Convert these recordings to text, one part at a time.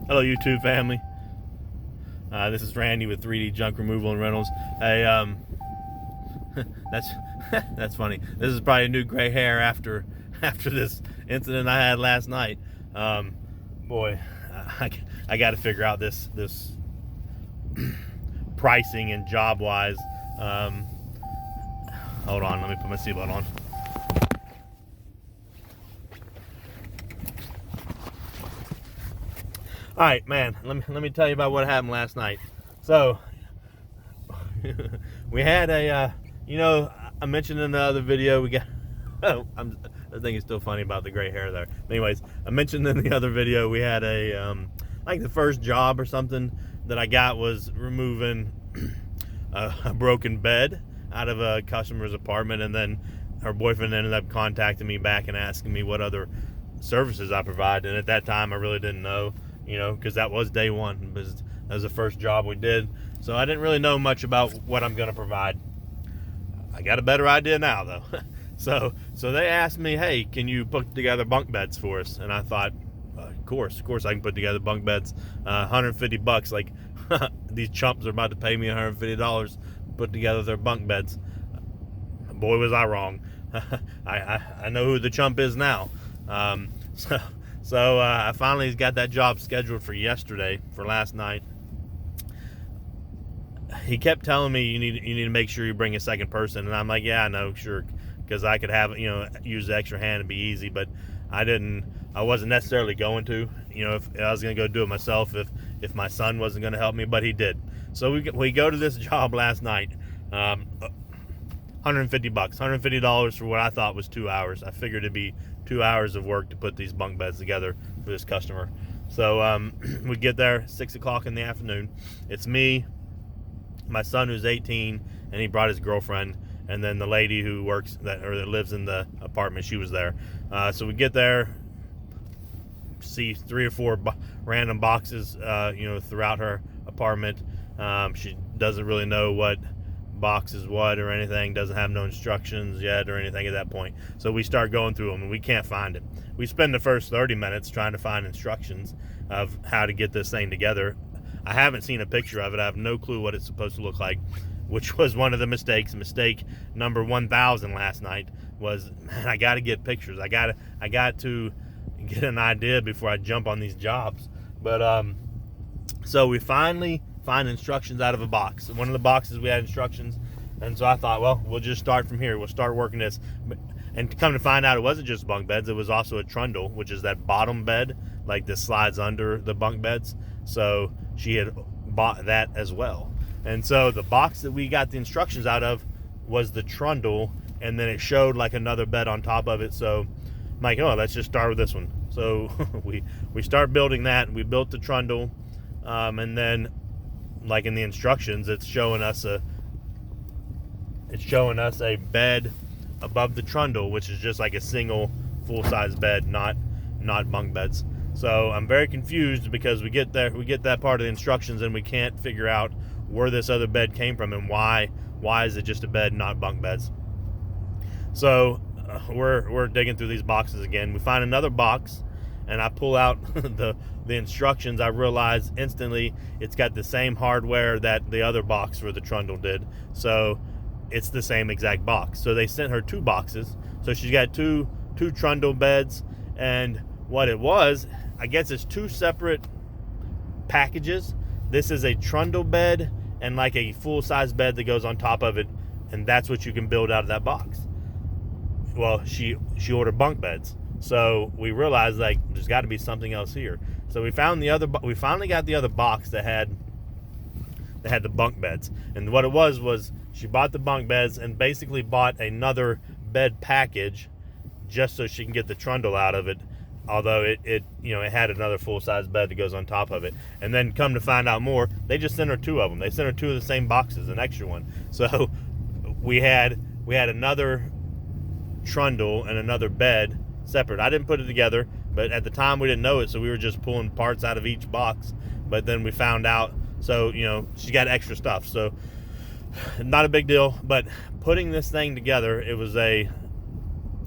Hello, YouTube family. This is Randy with 3D Junk Removal and Rentals. Hey, that's that's funny. This is probably a new gray hair after this incident I had last night. Boy, I got to figure out this pricing and job wise. Hold on, let me put my seatbelt on. All right, man. Let me tell you about what happened last night. So we had a, I mentioned in the other video we got. Oh, I think it's still funny about the gray hair there. Anyways, I mentioned in the other video we had a like the first job or something that I got was removing a broken bed out of a customer's apartment, and then her boyfriend ended up contacting me back and asking me what other services I provide. And at that time, I really didn't know. Because that was day one. That was the first job we did. So I didn't really know much about what I'm going to provide. I got a better idea now, though. So they asked me, hey, can you put together bunk beds for us? And I thought, of course I can put together bunk beds. $150. Like, these chumps are about to pay me $150 to put together their bunk beds. Boy, was I wrong. I know who the chump is now. So I finally got that job scheduled for yesterday, for last night. He kept telling me you need to make sure you bring a second person, and I'm like, yeah, I know, sure, because I could have use the extra hand and be easy, but I wasn't necessarily going to, if I was going to go do it myself, if my son wasn't going to help me, but he did. So we go to this job last night. $150, $150 for what I thought was 2 hours. I figured it'd be 2 hours of work to put these bunk beds together for this customer. So we get there 6 o'clock in the afternoon. It's me, my son who's 18, and he brought his girlfriend, and then the lady who that lives in the apartment, she was there. So we get there, see 3 or 4 random boxes, throughout her apartment. She doesn't really know what box is what or anything, doesn't have no instructions yet or anything at that point. So we start going through them and we can't find it. We spend the first 30 minutes trying to find instructions of how to get this thing together. I haven't seen a picture of it. I have no clue what it's supposed to look like, which was one of the mistakes. Mistake number 1000 last night was, man, I got to get pictures. I got to get an idea before I jump on these jobs. But so we finally find instructions out of a box. One of the boxes we had instructions, and so I thought, well, we'll just start from here. We'll start working this. And come to find out, it wasn't just bunk beds. It was also a trundle, which is that bottom bed, like this slides under the bunk beds. So she had bought that as well. And so the box that we got the instructions out of was the trundle, and then it showed like another bed on top of it. So I'm like, oh, let's just start with this one. So we start building that. We built the trundle, and then, like in the instructions, it's showing us a bed above the trundle, which is just like a single full-size bed, not bunk beds. So I'm very confused because we get that part of the instructions and we can't figure out where this other bed came from and why is it just a bed, not bunk beds. So we're digging through these boxes again. We find another box, and I pull out the instructions. I realize instantly it's got the same hardware that the other box for the trundle did. So it's the same exact box. So they sent her 2 boxes. So she's got two trundle beds, and what it was, I guess it's 2 separate packages. This is a trundle bed and like a full-size bed that goes on top of it, and that's what you can build out of that box. Well, she ordered bunk beds. So we realized, like, there's got to be something else here. So we finally got the other box that had the bunk beds. And what it was she bought the bunk beds and basically bought another bed package just so she can get the trundle out of it. Although it had another full-size bed that goes on top of it. And then come to find out more, they just sent her 2 of them. They sent her 2 of the same boxes, an extra one. So we had another trundle and another bed separate. I didn't put it together, but at the time we didn't know it, so we were just pulling parts out of each box. But then we found out, so she got extra stuff. So not a big deal, but putting this thing together, it was a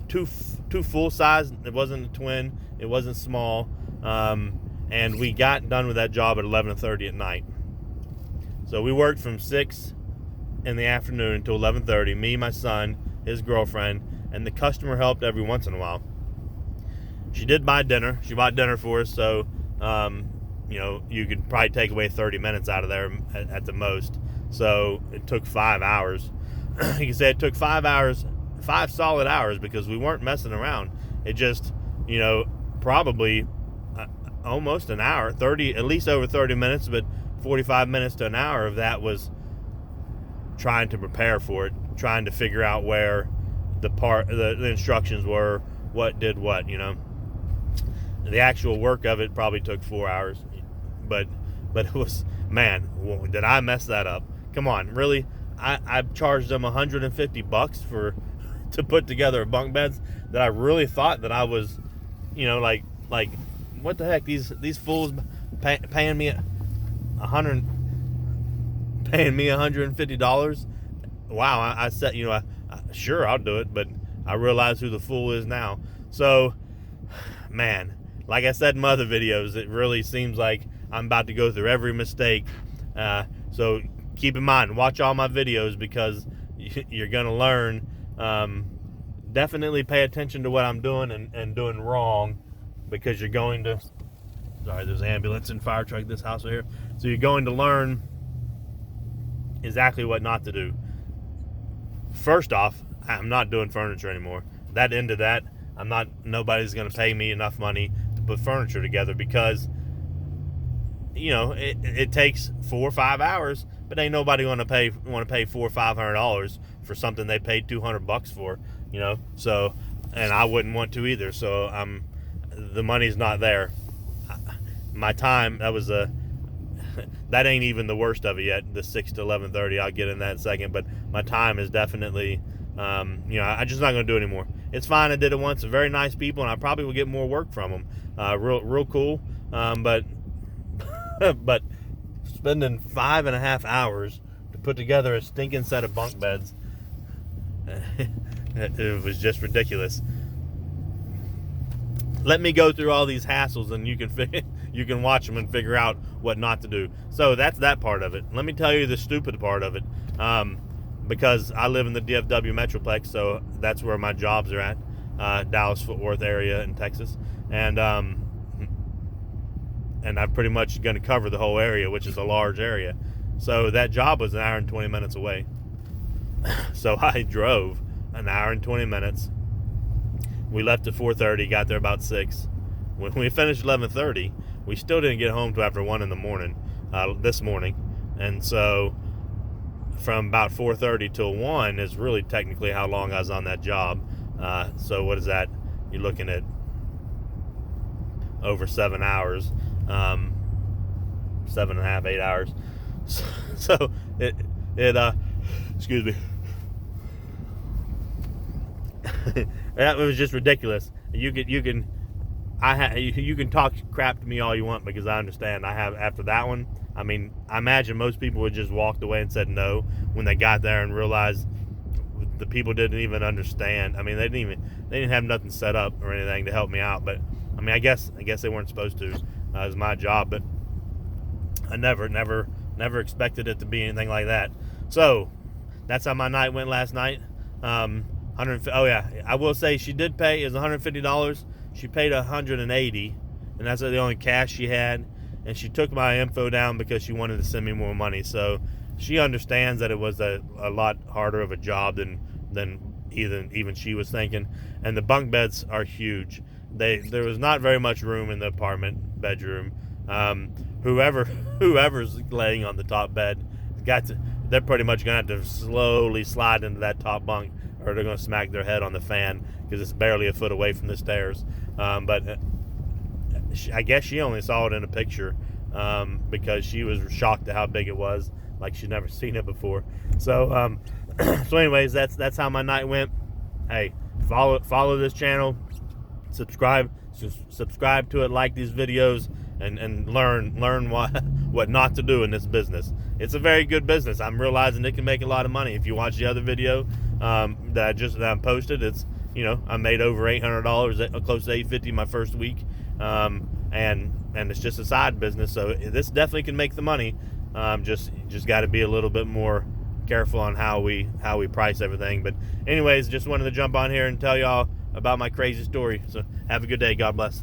two full size. It wasn't a twin. It wasn't small. and we got done with that job at 11:30 at night. So we worked from 6 in the afternoon until 11:30. Me, my son, his girlfriend, and the customer helped every once in a while. She did buy dinner. She bought dinner for us, so you could probably take away 30 minutes out of there at the most. So it took 5 hours. You can say it took 5 hours, 5 solid hours, because we weren't messing around. It just, probably almost an hour, at least over 30 minutes, but 45 minutes to an hour of that was trying to prepare for it, trying to figure out where the instructions were, what did what. The actual work of it probably took 4 hours, but it was, man, did I mess that up? Come on, really? I charged them $150 to put together bunk beds that I really thought that I was, like what the heck, these fools paying me $150. Wow, I said, sure, I'll do it, but I realize who the fool is now. So, man, like I said in my other videos, it really seems like I'm about to go through every mistake. So keep in mind, watch all my videos, because you're going to learn. Definitely pay attention to what I'm doing and doing wrong, because you're going to, sorry, there's an ambulance and fire truck this house right here. So you're going to learn exactly what not to do. First off, I'm not doing furniture anymore. That ended that. Nobody's going to pay me enough money to put furniture together, because it takes 4 or 5 hours, but ain't nobody want to pay $400 or $500 for something they paid $200 for, So, and I wouldn't want to either. So the money's not there. My time, that ain't even the worst of it yet. The 6 to 11:30, I'll get in that in a second. But my time is definitely, I'm just not going to do it anymore. It's fine. I did it once. They're very nice people, and I probably will get more work from them. Real cool. But spending 5.5 hours to put together a stinking set of bunk beds, it was just ridiculous. Let me go through all these hassles, and you can watch them and figure out what not to do. So that's that part of it. Let me tell you the stupid part of it, because I live in the DFW Metroplex, so that's where my jobs are at, Dallas-Fort Worth area in Texas, and I'm pretty much going to cover the whole area, which is a large area. So that job was an hour and 20 minutes away. So I drove an hour and 20 minutes. We left at 4:30, got there about 6. When we finished 11:30, we still didn't get home till after 1 in the morning, this morning. And so from about 4:30 till 1 is really technically how long I was on that job. So what is that? You're looking at over 7 hours, 7.5, 8 hours. So it excuse me. That was just ridiculous. You can talk crap to me all you want, because I understand. I have, after that one, I mean, I imagine most people would just walked away and said no when they got there and realized the people didn't even understand. I mean, they didn't have nothing set up or anything to help me out. But I mean, I guess they weren't supposed to. It was my job, but I never expected it to be anything like that. So that's how my night went last night. Oh yeah, I will say she did pay. It was $150. She paid $180, and that's the only cash she had. And she took my info down because she wanted to send me more money. So she understands that it was a lot harder of a job than even she was thinking. And the bunk beds are huge. There was not very much room in the apartment bedroom. Whoever's laying on the top bed they're pretty much gonna have to slowly slide into that top bunk, or they're gonna smack their head on the fan, because it's barely a foot away from the stairs. But I guess she only saw it in a picture, because she was shocked at how big it was, like she'd never seen it before. So so anyways, that's how my night went. Hey, follow this channel, subscribe to it, like these videos, and learn what not to do in this business. It's a very good business. I'm realizing it can make a lot of money. If you watch the other video that I posted, it's I made over $800, close to $850 my first week. and it's just a side business. So this definitely can make the money. Just got to be a little bit more careful on how we price everything. But anyways, just wanted to jump on here and tell y'all about my crazy story. So have a good day. God bless.